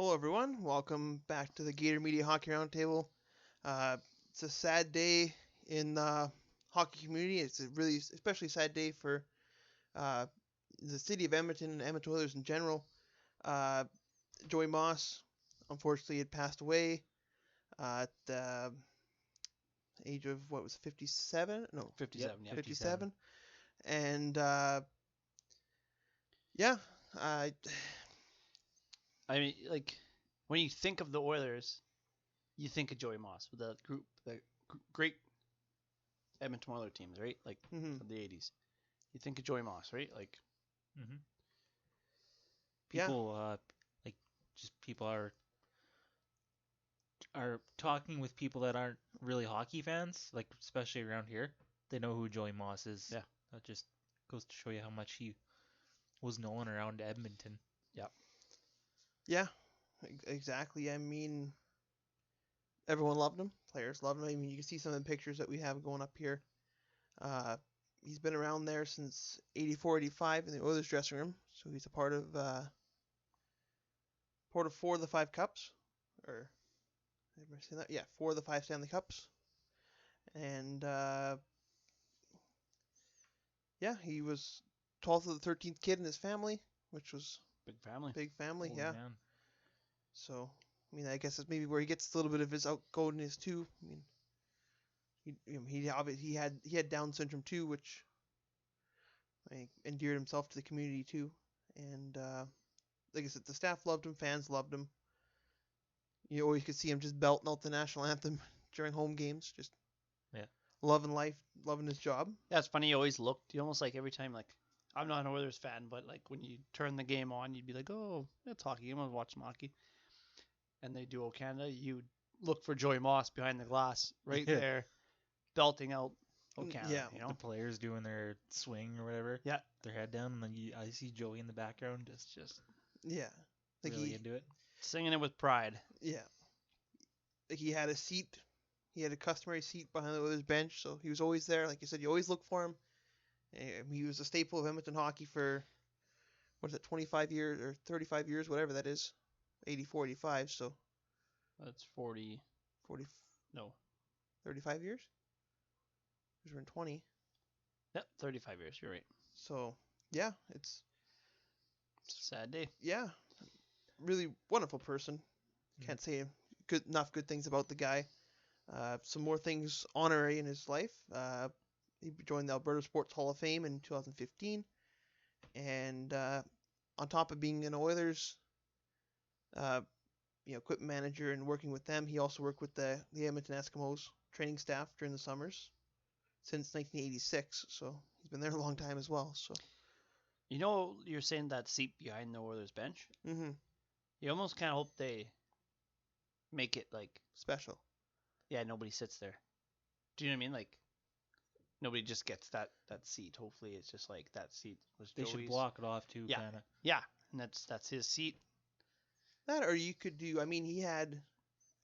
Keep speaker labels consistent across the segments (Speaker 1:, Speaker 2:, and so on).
Speaker 1: Hello, everyone. Welcome back to the Gator Media Hockey Roundtable. It's a sad day in the hockey community. It's a really, especially sad day for uh, the city of Edmonton and Edmonton Oilers in general. Uh, Joey Moss, unfortunately, had passed away at the age of, what was it, 57? No,
Speaker 2: 57,
Speaker 3: Yep,
Speaker 1: 57. And yeah, I
Speaker 2: I mean, like, when you think of the Oilers, you think of Joey Moss with the great Edmonton Oilers teams, right? Like,
Speaker 1: mhm,
Speaker 2: of the 80s. You think of Joey Moss, right? Like,
Speaker 3: hmm
Speaker 1: yeah,
Speaker 3: People, like, just people are talking with people that aren't really hockey fans, like especially around here. They know who Joey Moss is.
Speaker 2: Yeah.
Speaker 3: That just goes to show you how much he was known around Edmonton.
Speaker 1: yeah, exactly. I mean, everyone loved him. Players loved him. I mean, you can see some of the pictures that we have going up here. Uh, he's been around there since 84, 85 in the Oilers dressing room. So he's a part of four of the five cups, or am I saying that? Yeah, four of the five Stanley Cups. And yeah, he was 12th of the 13th kid in his family, which was
Speaker 2: big family.
Speaker 1: big family.
Speaker 3: Holy
Speaker 1: Yeah.
Speaker 3: man.
Speaker 1: So I mean, I guess that's maybe where he gets a little bit of his outgoingness too. I mean, he had Down syndrome too, which endeared himself to the community too. And like I said, the staff loved him, fans loved him. You always could see him just belting out the national anthem during home games, just
Speaker 3: Yeah.
Speaker 1: loving life, loving his job.
Speaker 2: Yeah, it's funny. He always looked, you almost like every time, like, I'm not an Oilers fan, but like when you turn the game on, you'd be like, oh, it's hockey. I'm going to watch some hockey. And they do O Canada. You look for Joey Moss behind the glass right
Speaker 3: Yeah.
Speaker 2: there, belting out O Canada,
Speaker 1: Yeah.
Speaker 2: you know?
Speaker 3: The players doing their swing or whatever.
Speaker 2: Yeah.
Speaker 3: Their head down, and then I see Joey in the background, just
Speaker 1: Yeah, like
Speaker 3: really into it.
Speaker 2: Singing it with pride.
Speaker 1: yeah, like he had a seat. He had a customary seat behind the Oilers bench, so he was always there. Like you said, you always look for him. He was a staple of Edmonton hockey for what is it, 25 years or 35 years, whatever that is, 84, 85. So
Speaker 2: That's 40.
Speaker 1: 40,
Speaker 2: No.
Speaker 1: 35 years. Because we're in 20.
Speaker 2: Yep, 35 years. You're right.
Speaker 1: So yeah, it's
Speaker 2: It's a sad day.
Speaker 1: yeah, really wonderful person. Can't say enough good things about the guy. Some more things honorary in his life. He joined the Alberta Sports Hall of Fame in 2015, and on top of being an Oilers, uh, equipment manager and working with them, he also worked with the Edmonton Eskimos training staff during the summers since 1986. So he's been there a long time as well. So.
Speaker 2: You know, you're saying that seat behind the Oilers bench.
Speaker 1: Mm-hmm.
Speaker 2: You almost kind of hope they make it like,
Speaker 1: Special.
Speaker 2: yeah, nobody sits there. Do you know what I mean? Like, nobody just gets that seat. Hopefully, it's just like that seat was
Speaker 3: They
Speaker 2: Joey's.
Speaker 3: should block it off too,
Speaker 2: Yeah.
Speaker 3: kind of.
Speaker 2: Yeah, and that's his seat.
Speaker 1: That, or you could do. I mean, he had.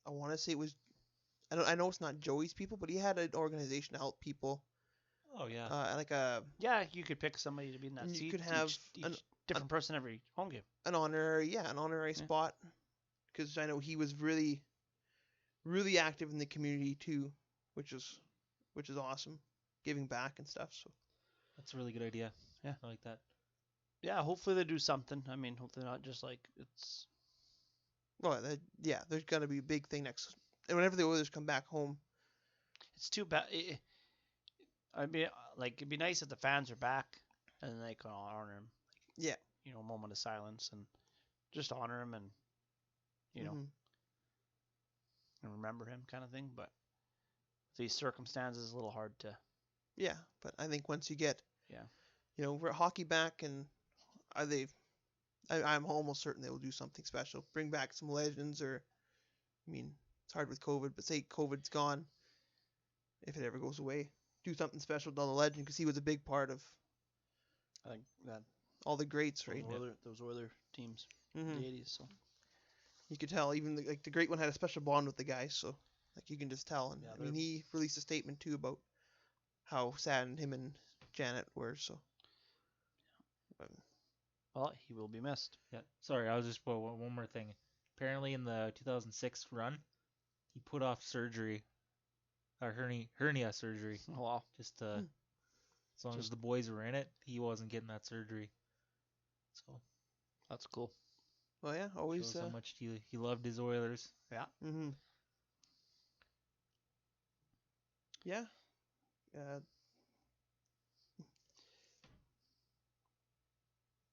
Speaker 1: I want to say it was. I know it's not Joey's people, but he had an organization to help people.
Speaker 3: Oh yeah.
Speaker 1: Like a
Speaker 2: Yeah, you could pick somebody to be in that
Speaker 1: You
Speaker 2: seat.
Speaker 1: could have
Speaker 2: each different person every home game.
Speaker 1: an honorary
Speaker 2: Yeah.
Speaker 1: spot, because I know he was really, really active in the community too, which is awesome, giving back and stuff. So
Speaker 3: That's a really good idea.
Speaker 2: Yeah.
Speaker 3: I like that.
Speaker 2: Yeah, hopefully they do something. I mean, hopefully not just like it's.
Speaker 1: well, yeah, there's gonna be a big thing next, and whenever the Oilers come back home,
Speaker 2: It's too bad. I'd be like, it'd be nice if the fans are back and they can honor him.
Speaker 1: Yeah.
Speaker 2: You know, a moment of silence and just honor him and you know
Speaker 1: mhm,
Speaker 2: and remember him, kind of thing. But these circumstances, it's a little hard to.
Speaker 1: yeah. But I think once you get,
Speaker 2: Yeah.
Speaker 1: we're hockey back, and are they? I'm almost certain they will do something special, bring back some legends, or, I mean, it's hard with COVID, but say COVID's gone, if it ever goes away, do something special to the legend, because he was a big part of
Speaker 2: I think that
Speaker 1: all the greats, right?
Speaker 2: those Oiler teams,
Speaker 1: Mm-hmm.
Speaker 2: the '80s. So
Speaker 1: You could tell, even the great one had a special bond with the guy, so like you can just tell. And
Speaker 2: Yeah,
Speaker 1: I mean,
Speaker 2: they're-
Speaker 1: he released a statement too about how sad him and Janet were. So
Speaker 2: well, he will be missed.
Speaker 3: Yeah. Sorry, I was just one more thing. apparently in the 2006 run, he put off surgery, or hernia surgery,
Speaker 2: Oh, wow.
Speaker 3: just as long as
Speaker 2: Just-
Speaker 3: the boys were in it, he wasn't getting that surgery. So
Speaker 2: That's cool.
Speaker 1: Well, yeah, always.
Speaker 3: shows how much he loved his Oilers.
Speaker 1: Mm-hmm. Yeah.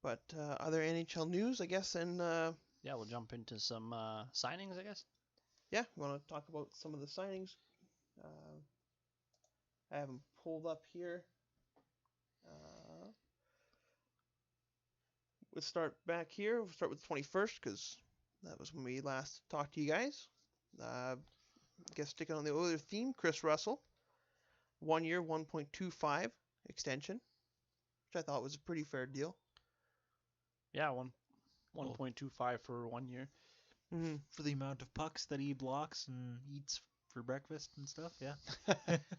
Speaker 1: But other NHL news, I guess, and
Speaker 2: Yeah, we'll jump into some signings, I guess.
Speaker 1: yeah, we want to talk about some of the signings. I have them pulled up here. Let's start back here. We'll start with the 21st because that was when we last talked to you guys. I guess sticking on the Oilers theme, Chris Russell, 1 year, 1.25 extension, which I thought was a pretty fair deal.
Speaker 2: Yeah, 1.25 for 1 year.
Speaker 1: Mm-hmm.
Speaker 3: For the amount of pucks that he blocks and eats for breakfast and stuff, yeah.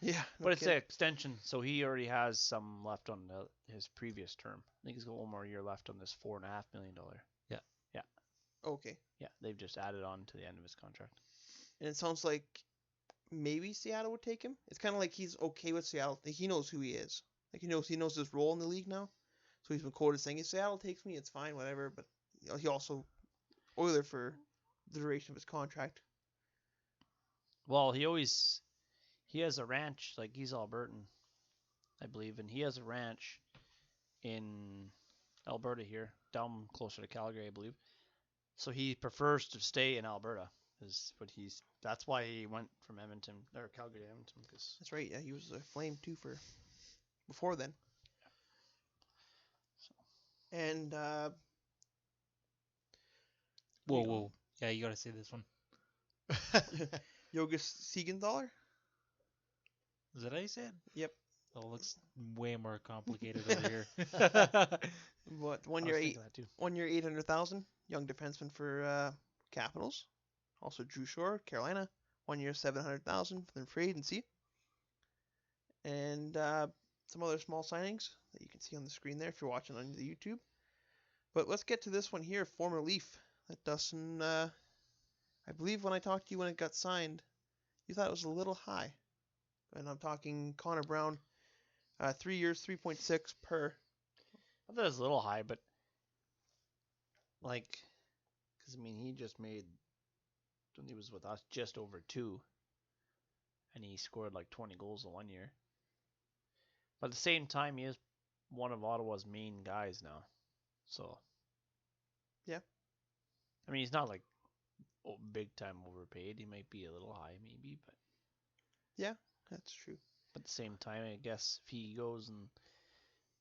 Speaker 1: Yeah, no
Speaker 2: But it's an
Speaker 1: kidding.
Speaker 2: extension, so he already has some left on his previous term. I think he's got one more year left on this $4.5 million.
Speaker 1: Okay.
Speaker 2: Yeah, they've just added on to the end of his contract.
Speaker 1: And it sounds like maybe Seattle would take him. It's kind of like he's okay with Seattle. Like, he knows who he is. Like he knows his role in the league now. So he's been quoted saying, "If Seattle takes me, it's fine, whatever." But he also Oiler for the duration of his contract.
Speaker 2: Well, he has a ranch, like he's Albertan, I believe, and he has a ranch in Alberta here, down closer to Calgary, I believe. So he prefers to stay in Alberta. That's why he went from Edmonton or Calgary to Edmonton, because
Speaker 1: That's right. Yeah, he was a Flame too for before then. And
Speaker 3: Whoa. Yeah, you gotta say this one.
Speaker 1: Yogesh Siegenthaler.
Speaker 3: Is that how you say it?
Speaker 1: Yep.
Speaker 3: Oh, it looks way more complicated over here.
Speaker 1: What
Speaker 2: I
Speaker 1: 1
Speaker 2: was
Speaker 1: year
Speaker 2: thinking that too.
Speaker 1: 1 year 800,000. Young defenseman for Capitals. Also Drew Shore, Carolina. 1 year 700,000 for them free agency. And some other small signings that you can see on the screen there if you're watching on the YouTube. But let's get to this one here, former Leaf. That Dustin, I believe when I talked to you when it got signed, you thought it was a little high. And I'm talking Connor Brown, 3 years, 3.6 per.
Speaker 2: I thought it was a little high, but like, because I mean, he just made when he was with us just over 2, and he scored like 20 goals in 1 year. But at the same time, he is one of Ottawa's main guys now, so
Speaker 1: Yeah.
Speaker 2: I mean, he's not like big time overpaid. He might be a little high, maybe, but
Speaker 1: That's true.
Speaker 2: at the same time, I guess if he goes and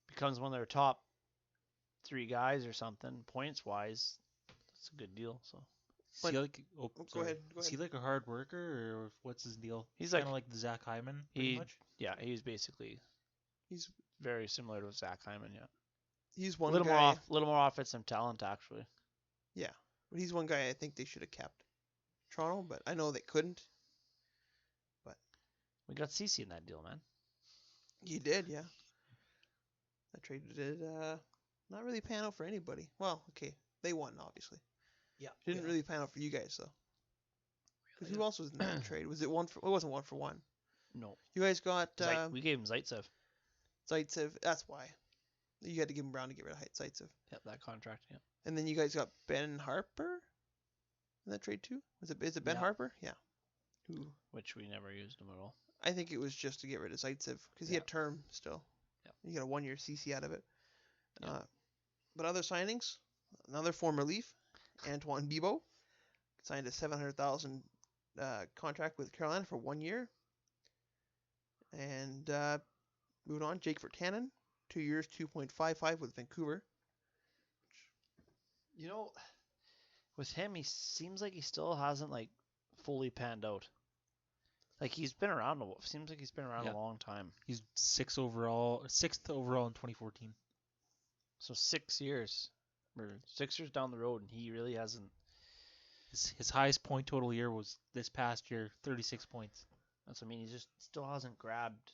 Speaker 2: becomes one of their top 3 guys or something, points wise, that's a good deal. So
Speaker 3: Is he like,
Speaker 1: Go
Speaker 3: sorry.
Speaker 1: ahead.
Speaker 3: Is he like a hard worker, or what's his deal?
Speaker 2: He's
Speaker 3: kind of
Speaker 2: like-
Speaker 3: like the Zach Hyman, pretty much.
Speaker 2: yeah, he's basically
Speaker 1: He's
Speaker 2: very similar to Zach Hyman. Yeah,
Speaker 1: he's
Speaker 2: a
Speaker 1: one
Speaker 2: little
Speaker 1: guy.
Speaker 2: more offensive talent actually.
Speaker 1: But he's one guy I think they should have kept. Toronto, but I know they couldn't.
Speaker 2: We got CC in that deal, man.
Speaker 1: You did, yeah. That trade did not really pan out for anybody. Well, okay, they won obviously.
Speaker 3: Yeah.
Speaker 1: Didn't really pan out for you guys though. Because who else was in that trade? Was it one for? It wasn't 1-for-1.
Speaker 2: No,
Speaker 1: You guys got
Speaker 2: we gave him Zaitsev.
Speaker 1: Zaitsev. That's why you had to give him Brown to get rid of Zaitsev.
Speaker 2: Yep, that contract. Yeah.
Speaker 1: And then you guys got Ben Harper in that trade too. Is it Ben
Speaker 2: Yeah.
Speaker 1: Harper? Yeah. Who?
Speaker 2: Which we never used him at all.
Speaker 1: I think it was just to get rid of Zaitsev because he
Speaker 2: Yeah.
Speaker 1: had term still.
Speaker 2: Yep.
Speaker 1: You got a 1 year CC out of it.
Speaker 2: Yep.
Speaker 1: But other signings, another former Leaf, Antoine Bibeau, signed a 700,000 contract with Carolina for 1 year. And moving on, Jake Virtanen, 2 years, 2.55 with Vancouver.
Speaker 2: You know, with him, he seems like he still hasn't like fully panned out. Like he's been around. Seems like he's been around
Speaker 3: Yeah.
Speaker 2: a long time.
Speaker 3: He's sixth overall in 2014.
Speaker 2: So 6 years, or 6 years down the road, and he really hasn't.
Speaker 3: His highest point total year was this past year, 36 points.
Speaker 2: That's what I mean. He just still hasn't grabbed.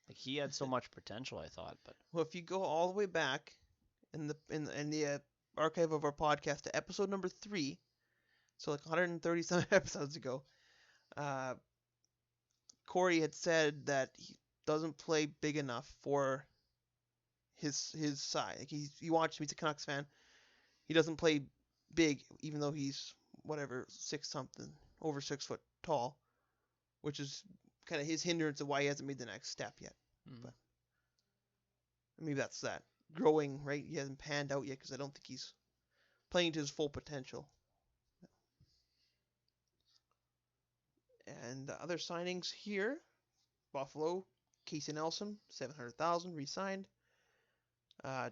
Speaker 2: Like he had so much potential, I thought, but
Speaker 1: Well, if you go all the way back in the archive of our podcast to episode number 3, So like 130 some episodes ago, uh, Corey had said that he doesn't play big enough for his side. Like he watched him. He's a Canucks fan. He doesn't play big, even though he's whatever 6 something, over 6 foot tall, which is kind of his hindrance of why he hasn't made the next step yet.
Speaker 2: Mm.
Speaker 1: But maybe that's that growing, right? He hasn't panned out yet because I don't think he's playing to his full potential. And the other signings here, Buffalo, Casey Nelson, 700,000 re-signed.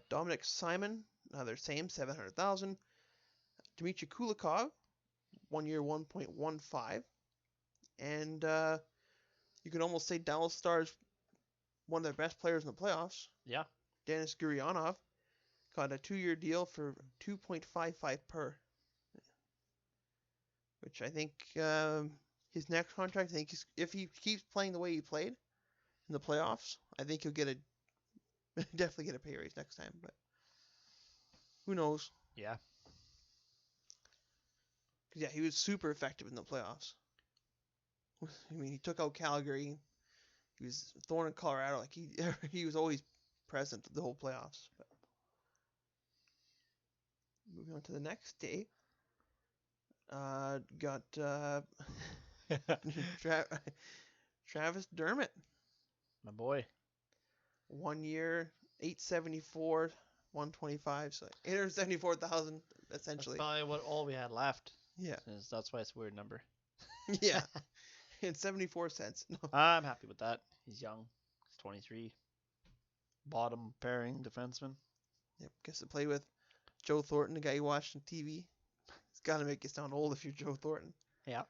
Speaker 1: Dominic Simon, another same 700,000. Dmitry Kulikov, 1 year 1.15. And you could almost say Dallas Stars one of their best players in the playoffs.
Speaker 2: Yeah.
Speaker 1: Denis Gurianov got a 2-year deal for 2.55 per. Which I think his next contract, I think if he keeps playing the way he played in the playoffs, I think he'll get definitely get a pay raise next time. But who knows?
Speaker 2: Yeah.
Speaker 1: Yeah, he was super effective in the playoffs. I mean, he took out Calgary. He was thorn in Colorado. Like he was always present the whole playoffs. But moving on to the next day, got Travis Dermott,
Speaker 2: My boy.
Speaker 1: 1 year, 874, 125, so 874,000
Speaker 2: That's
Speaker 1: essentially.
Speaker 2: probably all we had left.
Speaker 1: Yeah,
Speaker 2: That's why it's a weird number.
Speaker 1: yeah, and 74 cents. No.
Speaker 2: I'm happy with that. He's young. He's 23. Bottom pairing defenseman.
Speaker 1: Yep, gets to play with Joe Thornton, the guy you watched on TV. It's got to make you sound old if you're Joe Thornton.
Speaker 2: Yeah.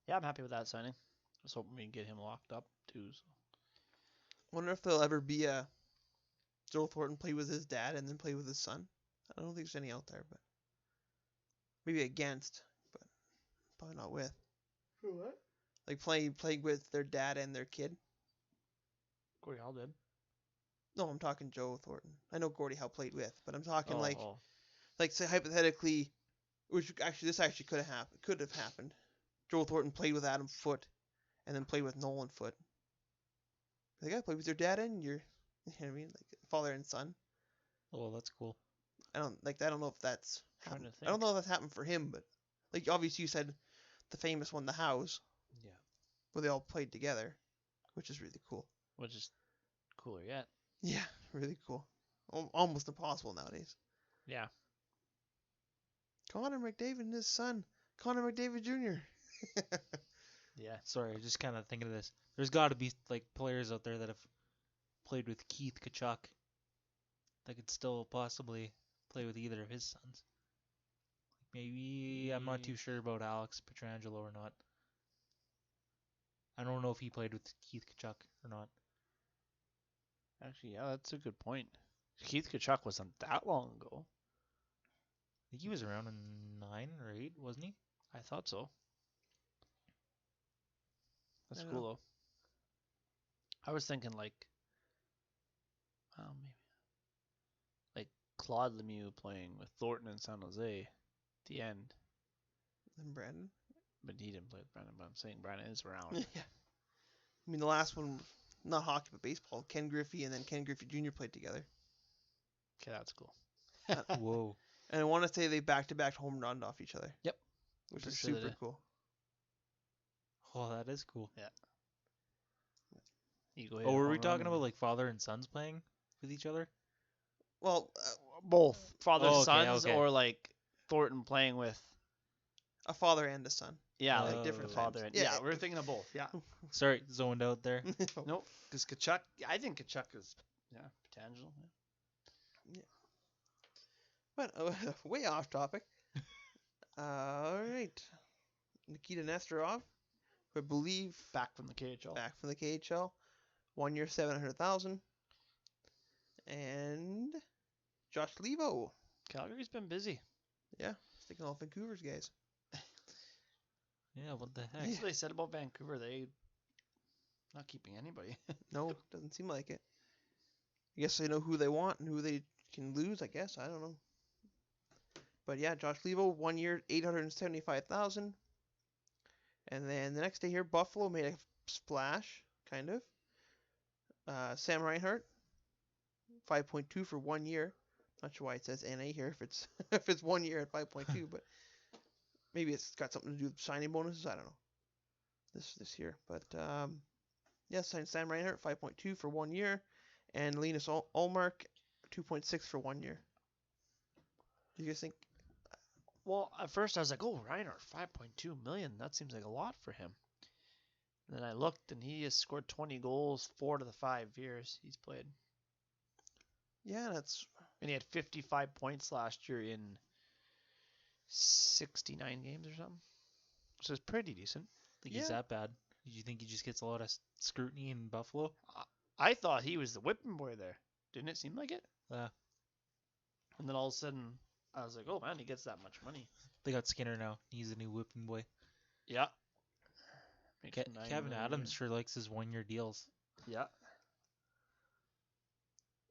Speaker 2: Yeah, I'm happy with that signing. I was hoping we can get him locked up too. So.
Speaker 1: Wonder if there'll ever be a Joe Thornton play with his dad and then play with his son. I don't think there's any out there, but maybe against, but probably not with.
Speaker 2: For what?
Speaker 1: Like playing with their dad and their kid.
Speaker 2: Corey Hall did.
Speaker 1: No, I'm talking Joe Thornton. I know Gordie Howe played with, but I'm talking like
Speaker 2: Oh.
Speaker 1: say hypothetically, which actually this actually could have happened. Joe Thornton played with Adam Foote, and then played with Nolan Foote. Like I played with your dad and your, you know what I mean, like father and son.
Speaker 3: Oh, that's cool.
Speaker 1: I don't know if that's
Speaker 2: Trying
Speaker 1: happened.
Speaker 2: to
Speaker 1: I don't
Speaker 2: think.
Speaker 1: know if that's happened for him, but like obviously you said the famous one, The House,
Speaker 3: Yeah.
Speaker 1: where they all played together, which is really cool.
Speaker 2: Which is cooler yet.
Speaker 1: Yeah, really cool. Almost impossible nowadays.
Speaker 2: Yeah.
Speaker 1: Connor McDavid and his son, Connor McDavid Jr.
Speaker 2: Yeah.
Speaker 3: Sorry, just kind of thinking of this. There's got to be like players out there that have played with Keith Kachuk that could still possibly play with either of his sons. Maybe I'm not too sure about Alex Petrangelo or not. I don't know if he played with Keith Kachuk or not.
Speaker 2: Actually, yeah, that's a good point. Keith Kachuk wasn't that long ago.
Speaker 3: I think he was around in 9 or 8, wasn't he?
Speaker 2: I thought so. That's
Speaker 1: I don't
Speaker 2: cool
Speaker 1: know.
Speaker 2: though. I was thinking like, maybe like Claude Lemieux playing with Thornton in San Jose at the end,
Speaker 1: And Brandon.
Speaker 2: but he didn't play with Brandon. But I'm saying Brandon is around.
Speaker 1: Yeah. I mean, the last one, not hockey, but baseball. Ken Griffey and then Ken Griffey Jr. played together.
Speaker 2: Okay, that's cool.
Speaker 3: Whoa.
Speaker 1: And I want to say they back-to-back home run off each other.
Speaker 2: Yep.
Speaker 1: Which
Speaker 2: For
Speaker 1: is
Speaker 2: sure they
Speaker 1: super
Speaker 2: did.
Speaker 1: cool.
Speaker 3: Oh, that is cool.
Speaker 2: You go ahead.
Speaker 3: Oh, were
Speaker 2: home
Speaker 3: we
Speaker 2: run
Speaker 3: talking
Speaker 2: and-
Speaker 3: about like father and sons playing with each other?
Speaker 1: Well,
Speaker 2: both father
Speaker 3: Oh, okay,
Speaker 2: sons
Speaker 3: okay.
Speaker 2: or like Thornton playing with
Speaker 1: a father and a son.
Speaker 2: like
Speaker 1: different
Speaker 2: father
Speaker 1: times.
Speaker 2: and
Speaker 1: Yeah,
Speaker 2: we're thinking of both. Yeah.
Speaker 3: Sorry, zoned out there.
Speaker 2: Nope. Because Kachuk, I think Kachuk is Petrangelo. Yeah.
Speaker 1: But way off topic. All right. Nikita Nesterov, who I believe
Speaker 2: Back from the KHL.
Speaker 1: back from the KHL, 1 year 700,000, and Josh Levo,
Speaker 2: Calgary's been busy.
Speaker 1: sticking off Vancouver's guys.
Speaker 3: Yeah, what the heck?
Speaker 2: That's what they said about Vancouver. They not keeping anybody.
Speaker 1: No, doesn't seem like it. I guess they know who they want and who they can lose. I guess I don't know. But yeah, Josh Levo, 1 year, 875,000. And then the next day here, Buffalo made a splash, kind of. Sam Reinhart, 5.2 for 1 year. Not sure why it says NA here if it's if it's 1 year at 5.2, but maybe it's got something to do with signing bonuses. I don't know. This year, but yeah, signed Sam Reinhart 5.2 for 1 year, and Linus Ullmark 2.6 for 1 year. Do you guys think?
Speaker 2: Well, at first I was like, oh, Reinhardt, 5.2 million. That seems like a lot for him. And then I looked, and he has scored 20 goals 4 to the 5 years he's played.
Speaker 1: Yeah, that's.
Speaker 2: And he had 55 points last year in 69 games or something. So it's pretty decent.
Speaker 3: Think he's
Speaker 1: Yeah.
Speaker 3: that bad. Did you think he just gets a lot of scrutiny in Buffalo?
Speaker 2: I thought he was the whipping boy there. Didn't it seem like it?
Speaker 3: Yeah.
Speaker 2: And then all of a sudden, I was like, oh man, he gets that much money.
Speaker 3: They got Skinner now. He's the new whipping boy.
Speaker 2: Yeah. Makes $9
Speaker 3: Kevin
Speaker 2: million.
Speaker 3: Adams sure likes his 1 year deals.
Speaker 2: Yeah.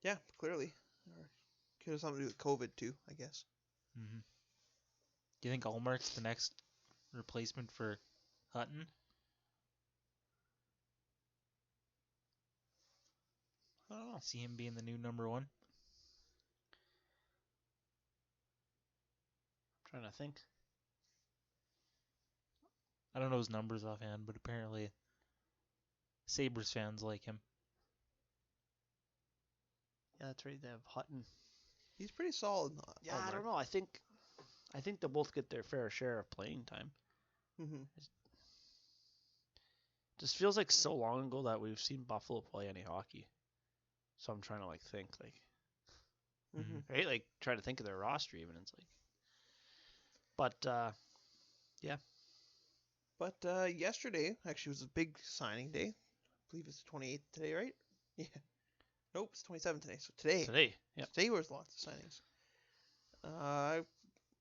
Speaker 1: Yeah, clearly. Could have something to do with COVID too, I guess.
Speaker 3: Mm-hmm. Do you think Allmark's the next replacement for Hutton?
Speaker 2: I don't know.
Speaker 3: See him being the new number 1?
Speaker 2: I'm trying to think.
Speaker 3: I don't know his numbers offhand, but apparently Sabres fans like him.
Speaker 2: Yeah, that's right. They have Hutton.
Speaker 1: He's pretty solid.
Speaker 2: Yeah, I don't know. I think they'll both get their fair share of playing time.
Speaker 1: Mm-hmm.
Speaker 2: Just feels like so long ago that we've seen Buffalo play any hockey. So I'm trying to think
Speaker 1: Mm-hmm.
Speaker 2: right, like try to think of their roster even. It's like, but yeah.
Speaker 1: But yesterday actually was a big signing day. I believe it's the 28th today, right? Yeah. Nope, it's 27th today. So
Speaker 2: Today, yeah.
Speaker 1: Today was lots of signings.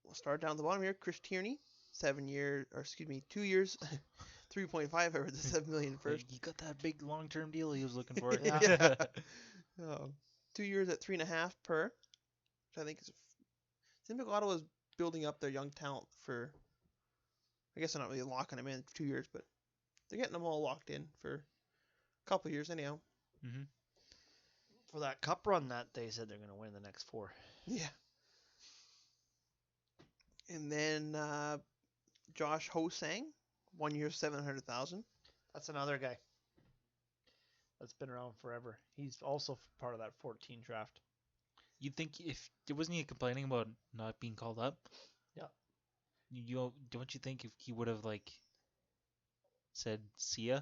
Speaker 1: We'll start down the bottom here. Chris Tierney, 2 years, 3.5 over the 7 million first.
Speaker 3: He got that big long-term deal he was looking for.
Speaker 1: Yeah. 2 years at 3.5 per, which I think is. Seems like Ottawa is building up their young talent for. I guess they're not really locking them in for 2 years, but they're getting them all locked in for a couple of years anyhow.
Speaker 3: Mm-hmm.
Speaker 2: For that cup run that they said they're going to win the next 4.
Speaker 1: Yeah. And then Josh Ho-Sang, 1 year, 700,000.
Speaker 2: That's another guy that's been around forever. He's also part of that 14 draft.
Speaker 3: You'd think if wasn't he complaining about not being called up?
Speaker 2: Yeah.
Speaker 3: You don't you think if he would have said see ya?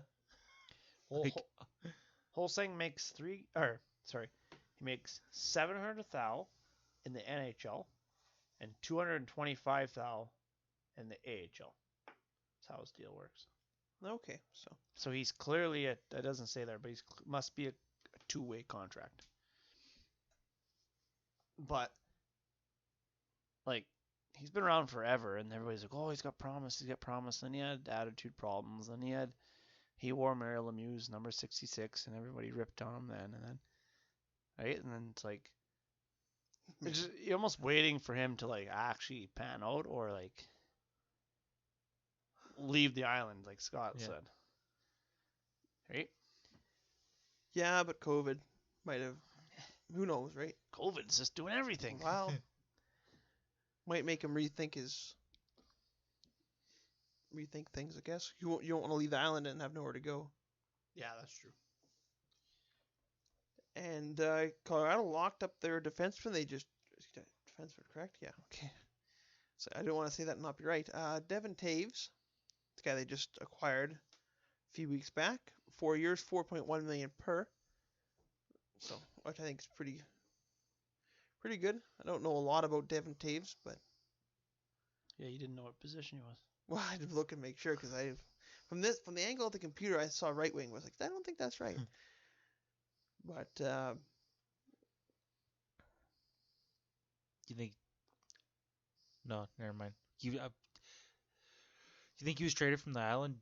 Speaker 2: Holsang makes he makes 700,000 in the NHL and 225,000 in the AHL. That's how his deal works.
Speaker 1: Okay,
Speaker 2: So he's clearly that doesn't say there, but he must be a two-way contract. But he's been around forever, and everybody's like, "Oh, he's got promise. Then he had attitude problems. Then he wore Mario Lemieux's number 66, and everybody ripped on him then. And then, right? And then it's like, you're almost waiting for him to actually pan out or leave the island, like Scott said. Right?
Speaker 1: yeah, but COVID might have. Who knows, right?
Speaker 2: COVID's just doing everything.
Speaker 1: Well, might make him rethink things. I guess you don't want to leave the island and have nowhere to go.
Speaker 2: Yeah, that's true.
Speaker 1: And Colorado locked up their defenseman. Defenseman, correct? Yeah. Okay. So I don't want to say that and not be right. Devin Taves, the guy they just acquired a few weeks back, 4 years, 4.1 million per. So, which I think is pretty good. I don't know a lot about Devin Taves, but
Speaker 2: Yeah, you didn't know what position he was.
Speaker 1: well, I had to look and make sure because from the angle of the computer I saw right wing. I was like, I don't think that's right. But
Speaker 3: Do you think? No, never mind. You think he was traded from the island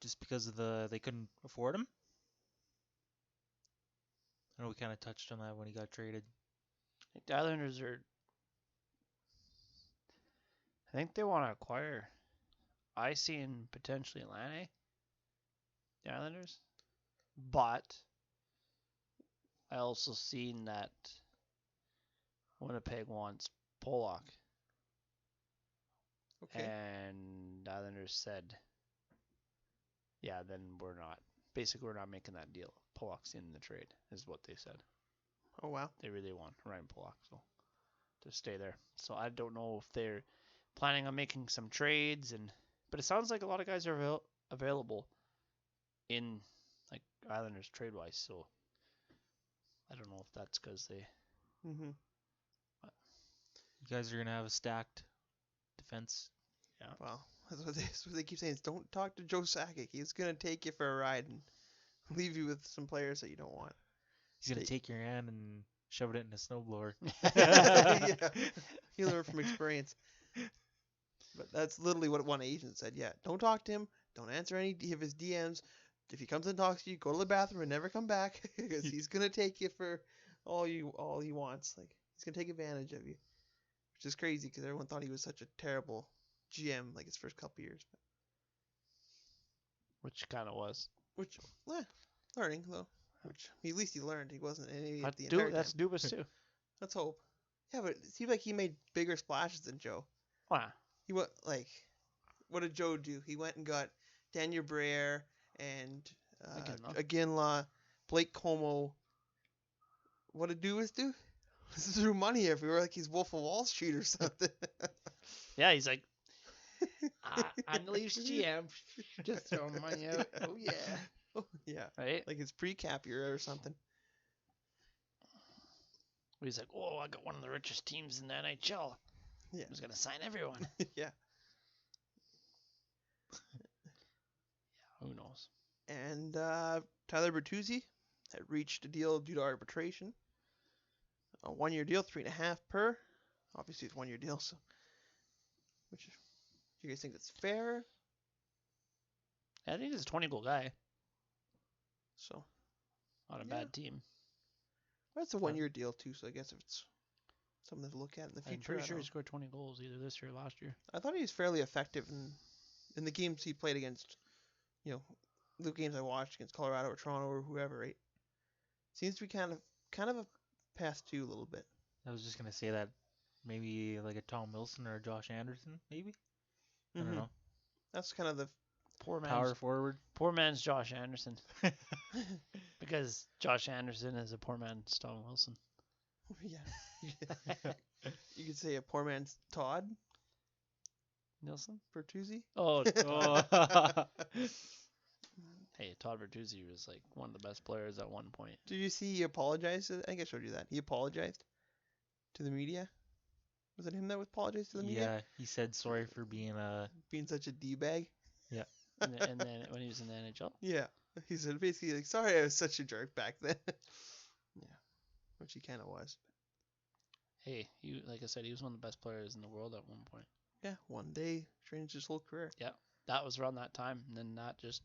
Speaker 3: just because of they couldn't afford him? I know we kind of touched on that when he got traded.
Speaker 2: I think the Islanders are. I think they want to acquire. I seen potentially Atlanta, the Islanders, but I also seen that Winnipeg wants Pollock,
Speaker 1: Okay.
Speaker 2: and the Islanders said, "Yeah, then we're not. Basically, we're not making that deal. Pollock's in the trade," is what they said.
Speaker 1: Oh wow.
Speaker 2: They really want Ryan Pollock, so to stay there. So I don't know if they're planning on making some trades, but it sounds like a lot of guys are available in like Islanders trade wise. So I don't know if that's because they.
Speaker 1: Mhm.
Speaker 3: You guys are gonna have a stacked defense.
Speaker 1: Well, that's what they keep saying. Is don't talk to Joe Sakic. He's gonna take you for a ride and leave you with some players that you don't want.
Speaker 3: He's gonna take your hand and shove it in a snowblower.
Speaker 1: Yeah. You learn from experience. But that's literally what one agent said. Yeah, don't talk to him. Don't answer any of his DMs. If he comes and talks to you, go to the bathroom and never come back because he's gonna take you for all he wants. Like he's gonna take advantage of you, which is crazy because everyone thought he was such a terrible GM like his first couple years.
Speaker 2: Which kind of was.
Speaker 1: Which, learning though. Which at least he learned. He wasn't an idiot
Speaker 2: But
Speaker 1: the entire
Speaker 2: that's
Speaker 1: time.
Speaker 2: Dubas too.
Speaker 1: Let's hope. Yeah, but it seemed like he made bigger splashes than Joe.
Speaker 2: Wow.
Speaker 1: He went like, what did Joe do? He went and got Daniel Briere and Aginla, Blake Como. What did Dubas do? This threw money everywhere like he's Wolf of Wall Street or something.
Speaker 2: Yeah, he's like, I'm the Leafs GM. Just throwing money out. Oh yeah.
Speaker 1: Oh, yeah.
Speaker 2: Right?
Speaker 1: Like it's pre-cap year or something.
Speaker 2: He's like, oh, I got one of the richest teams in the NHL.
Speaker 1: Yeah.
Speaker 2: I was gonna sign everyone.
Speaker 1: Yeah.
Speaker 2: Who knows?
Speaker 1: And Tyler Bertuzzi had reached a deal due to arbitration. A 1-year deal, 3.5 per. Obviously, it's a 1-year deal. So, do you guys think that's fair?
Speaker 2: I think he's a 20-goal guy
Speaker 1: So,
Speaker 2: on a bad team.
Speaker 1: that's a 1-year deal too. So I guess if it's something to look at in the future.
Speaker 2: I'm pretty
Speaker 1: I
Speaker 2: sure
Speaker 1: don't
Speaker 2: he scored 20 goals either this year or last year.
Speaker 1: I thought he was fairly effective in the games he played against. The games I watched against Colorado or Toronto or whoever. Right? Seems to be kind of a pass too a little bit.
Speaker 3: I was just gonna say that maybe like a Tom Wilson or a Josh Anderson, maybe. I don't know.
Speaker 1: That's kind of the
Speaker 2: Poor man's
Speaker 3: Power forward.
Speaker 2: Poor man's Josh Anderson. Because Josh Anderson is a poor man's Tom Wilson.
Speaker 1: yeah. You could say a poor man's Todd
Speaker 2: Nielsen?
Speaker 1: Bertuzzi.
Speaker 2: Oh,
Speaker 3: Oh.
Speaker 2: hey, Todd Bertuzzi was like one of the best players at one point.
Speaker 1: Did you see he apologized? I think I showed you that. He apologized to the media. Was it him that apologized to the media?
Speaker 3: Yeah, he said sorry for being
Speaker 1: Being such a d-bag.
Speaker 2: And then when he was in the NHL.
Speaker 1: Yeah. He said basically like, sorry I was such a jerk back then. Yeah. Which he kind of was.
Speaker 2: Hey, like I said, he was one of the best players in the world at one point.
Speaker 1: Yeah. One day changed his whole career.
Speaker 2: That was around that time, and then his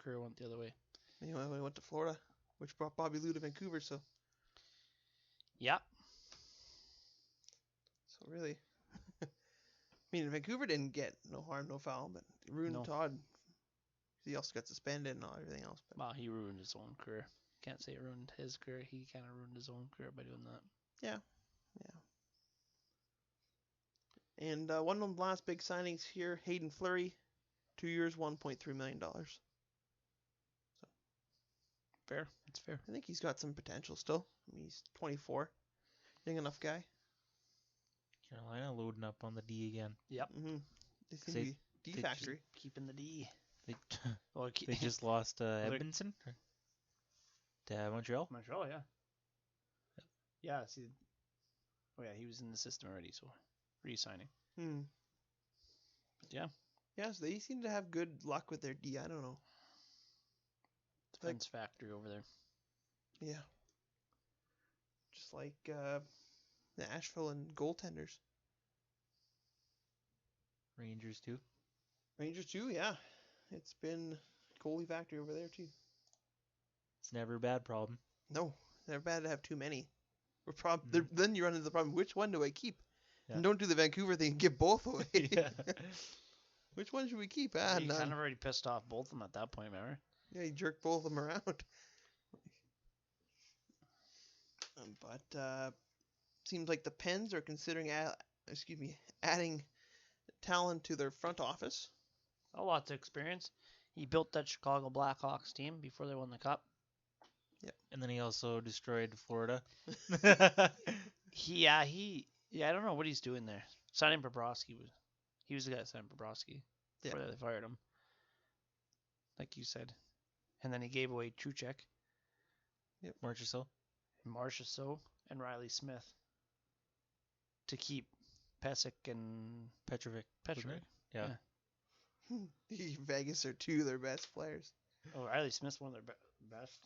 Speaker 2: career went the other way.
Speaker 1: Anyway, when he went to Florida, which brought Bobby Lou to Vancouver, so
Speaker 2: Yeah.
Speaker 1: really. I mean, Vancouver didn't get no harm, no foul, but it ruined
Speaker 2: No.
Speaker 1: Todd. He also got suspended and everything else. But
Speaker 2: Well, he ruined his own career. Can't say it ruined his career. He kind of ruined his own career by doing that.
Speaker 1: yeah. And one of the last big signings here, Hayden Fleury, 2 years, $1.3 million.
Speaker 2: Fair. It's fair.
Speaker 1: I think he's got some potential still. I mean, he's 24, young enough guy.
Speaker 3: Carolina loading up on the D again.
Speaker 2: Yep.
Speaker 1: Mm-hmm. They seem
Speaker 3: They-
Speaker 1: to be D
Speaker 3: they
Speaker 1: factory.
Speaker 2: Keeping the D.
Speaker 3: They
Speaker 2: Well,
Speaker 3: they just lost
Speaker 2: they're-
Speaker 3: Edmondson to Montreal.
Speaker 2: Montreal, yeah. Yeah, see. Oh, yeah, he was in the system already, so re-signing.
Speaker 1: Hmm.
Speaker 2: But yeah,
Speaker 1: Yes, they seem to have good luck with their D. I don't know.
Speaker 2: defense factory over there.
Speaker 1: Yeah. Just like Nashville and goaltenders.
Speaker 3: Rangers too.
Speaker 1: Rangers too, yeah. It's been goalie factory over there too.
Speaker 3: It's never a bad problem.
Speaker 1: No, they're bad to have too many. Then you run into the problem, which one do I keep?
Speaker 3: Yeah.
Speaker 1: And don't do the Vancouver thing and give both away.
Speaker 3: Yeah.
Speaker 1: Which one should we keep? Ah,
Speaker 2: You
Speaker 1: none.
Speaker 2: kind of already pissed off both of them at that point, remember?
Speaker 1: Yeah, he jerked both of them around. But seems like the Pens are considering, adding talent to their front office.
Speaker 2: A lot of experience. He built that Chicago Blackhawks team before they won the cup.
Speaker 3: And then he also destroyed Florida.
Speaker 2: I don't know what he's doing there. Signing Bobrovsky he was the guy that signed Bobrovsky before they fired him. Like you said. And then he gave away Truchek,
Speaker 3: Marchessault.
Speaker 2: and Riley Smith to keep Pesek and
Speaker 3: Petrovic.
Speaker 2: Petrovic.
Speaker 3: Yeah.
Speaker 1: Vegas are two of their best players.
Speaker 2: Oh, Riley Smith's one of their best.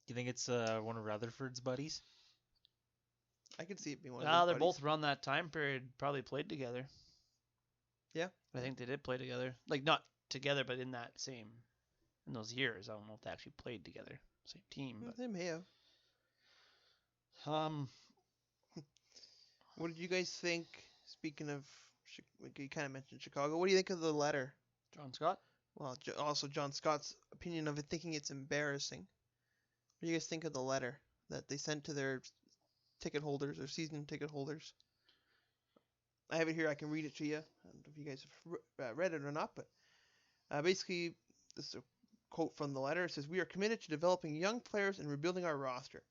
Speaker 3: You think it's one of Rutherford's buddies?
Speaker 1: I could see it being one of
Speaker 2: Well,
Speaker 1: those
Speaker 2: they're
Speaker 1: buddies.
Speaker 2: both around that time period, probably played together.
Speaker 1: Yeah.
Speaker 2: I think they did play together. Like, not together, but in those years. I don't know if they actually played together. Same team.
Speaker 1: Well,
Speaker 2: But,
Speaker 1: they may have.
Speaker 2: um,
Speaker 1: What did you guys think? Speaking of, you kind of mentioned Chicago. What do you think of the letter?
Speaker 2: John Scott?
Speaker 1: Well, also John Scott's opinion of it, thinking it's embarrassing. What do you guys think of the letter that they sent to their ticket holders, or season ticket holders? I have it here. I can read it to you. I don't know if you guys have read it or not, but basically, this is a quote from the letter. It says, "We are committed to developing young players and rebuilding our roster.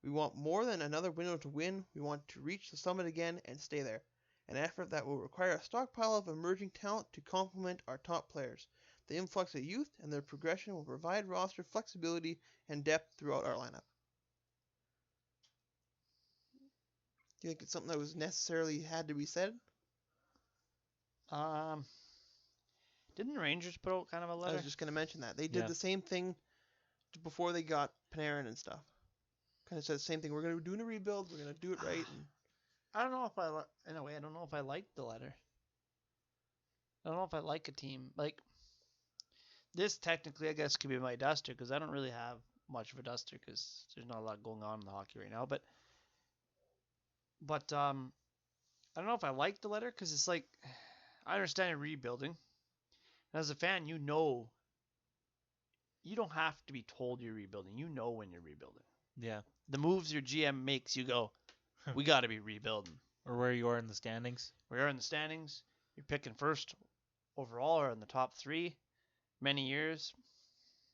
Speaker 1: We want more than another window to win. We want to reach the summit again and stay there. An effort that will require a stockpile of emerging talent to complement our top players. The influx of youth and their progression will provide roster flexibility and depth throughout our lineup." Do you think it's something that was necessarily had to be said?
Speaker 2: Didn't the Rangers put out kind of a
Speaker 1: I
Speaker 2: letter?
Speaker 1: was just going to mention that. They did
Speaker 3: Yeah.
Speaker 1: the same thing before they got Panarin and stuff. Kind of said the same thing. We're going to do a rebuild. We're going to do it right. And
Speaker 2: I don't know if in a way, I don't know if I like the letter. I don't know if I like a team. Like, this technically, I guess, could be my duster, because I don't really have much of a duster, because there's not a lot going on in the hockey right now. But I don't know if I like the letter, because it's like, I understand you're rebuilding. And as a fan, you don't have to be told you're rebuilding. You know when you're rebuilding.
Speaker 3: Yeah.
Speaker 2: The moves your GM makes, you go, we got to be rebuilding.
Speaker 3: Or where you are in the standings.
Speaker 2: We are in the standings. You're picking first overall or in the top 3 many years,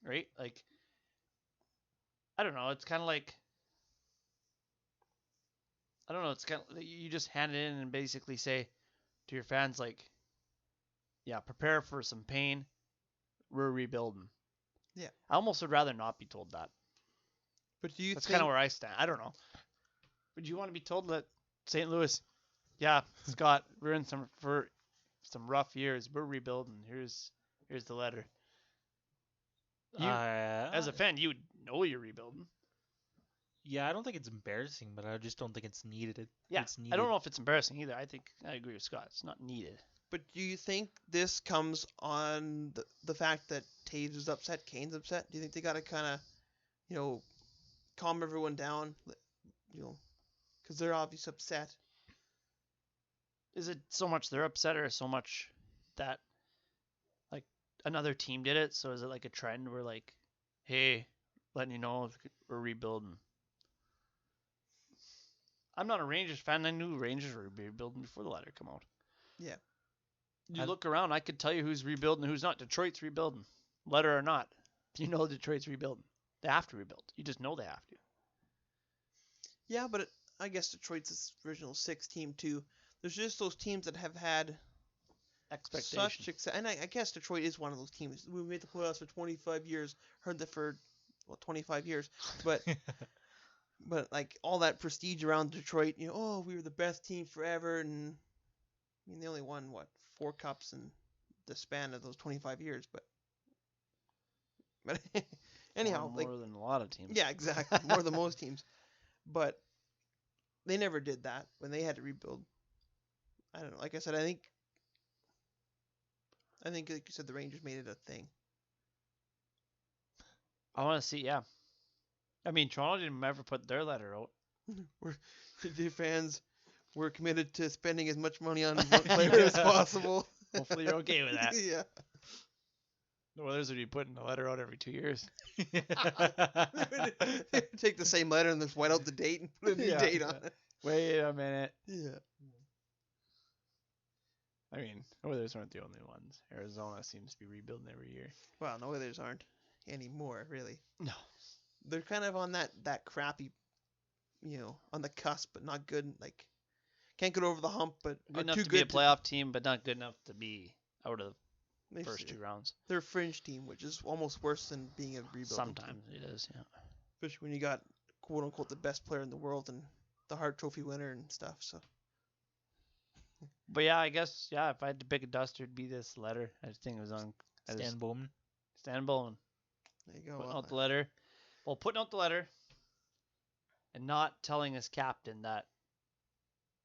Speaker 2: right? Like, I don't know. It's kind of like, I don't know. It's kind of, you just hand it in and basically say to your fans, like, yeah, prepare for some pain. We're rebuilding.
Speaker 1: Yeah.
Speaker 2: I almost would rather not be told that.
Speaker 1: but do you
Speaker 2: That's
Speaker 1: think
Speaker 2: kind of where I stand. I don't know. Would you want to be told that St. Louis, yeah, Scott, we're in for some rough years. We're rebuilding. Here's the letter. You, as a fan, you would know you're rebuilding.
Speaker 3: Yeah, I don't think it's embarrassing, but I just don't think it's needed.
Speaker 2: Yeah,
Speaker 3: It's needed.
Speaker 2: I don't know if it's embarrassing either. I think I agree with Scott. It's not needed.
Speaker 1: But do you think this comes on the fact that Taves is upset, Kane's upset? Do you think they got to kind of, calm everyone down, because they're obviously upset?
Speaker 2: Is it so much they're upset, or so much that, like, another team did it? So is it like a trend where, like, hey, letting you know we're rebuilding? I'm not a Rangers fan. I knew Rangers were rebuilding before the letter come out.
Speaker 1: Yeah.
Speaker 2: You look around, I could tell you who's rebuilding and who's not. Detroit's rebuilding. Letter or not. You know Detroit's rebuilding. They have to rebuild. You just know they have to.
Speaker 1: Yeah, but I guess Detroit's its original 6 team too. There's just those teams that have had
Speaker 2: Expectation.
Speaker 1: such success, and I guess Detroit is one of those teams. We made the playoffs for 25 years. Heard that for 25 years, but but like all that prestige around Detroit, we were the best team forever, and I mean they only won 4 cups in the span of those 25 years, but anyhow,
Speaker 2: more than a lot of teams.
Speaker 1: yeah, exactly, more than most teams, but they never did that when they had to rebuild. I don't know. Like I said, I think like you said, the Rangers made it a thing.
Speaker 2: I want to see, I mean, Toronto didn't ever put their letter out.
Speaker 1: Where the fans We're committed to spending as much money on one player as possible.
Speaker 2: Hopefully you're okay with that.
Speaker 1: Yeah.
Speaker 2: The Oilers would be putting a letter out every 2 years.
Speaker 1: Take the same letter and just white out the date and put a new
Speaker 2: Yeah.
Speaker 1: date on it.
Speaker 2: Wait a minute.
Speaker 1: Yeah.
Speaker 2: I mean, Oilers aren't the only ones. Arizona seems to be rebuilding every year.
Speaker 1: Well, no, Oilers aren't anymore, really.
Speaker 2: No.
Speaker 1: They're kind of on that crappy, on the cusp, but not good. Like, can't get over the hump, but
Speaker 2: Good
Speaker 1: are
Speaker 2: enough
Speaker 1: too
Speaker 2: to be a
Speaker 1: good
Speaker 2: playoff team, but not good enough to be out of
Speaker 1: they-
Speaker 2: the first 2 rounds.
Speaker 1: They're a fringe team, which is almost worse than being a rebuilding team.
Speaker 2: Sometimes it is, yeah.
Speaker 1: Especially when you got quote unquote the best player in the world and the Hart Trophy winner and stuff. So
Speaker 2: But yeah, I guess, yeah, if I had to pick a duster, it'd be this letter. I just think it was on
Speaker 3: Stan Bowman.
Speaker 2: Stan Bowman.
Speaker 1: there you go.
Speaker 2: Putting out the letter. Well, putting out the letter and not telling his captain that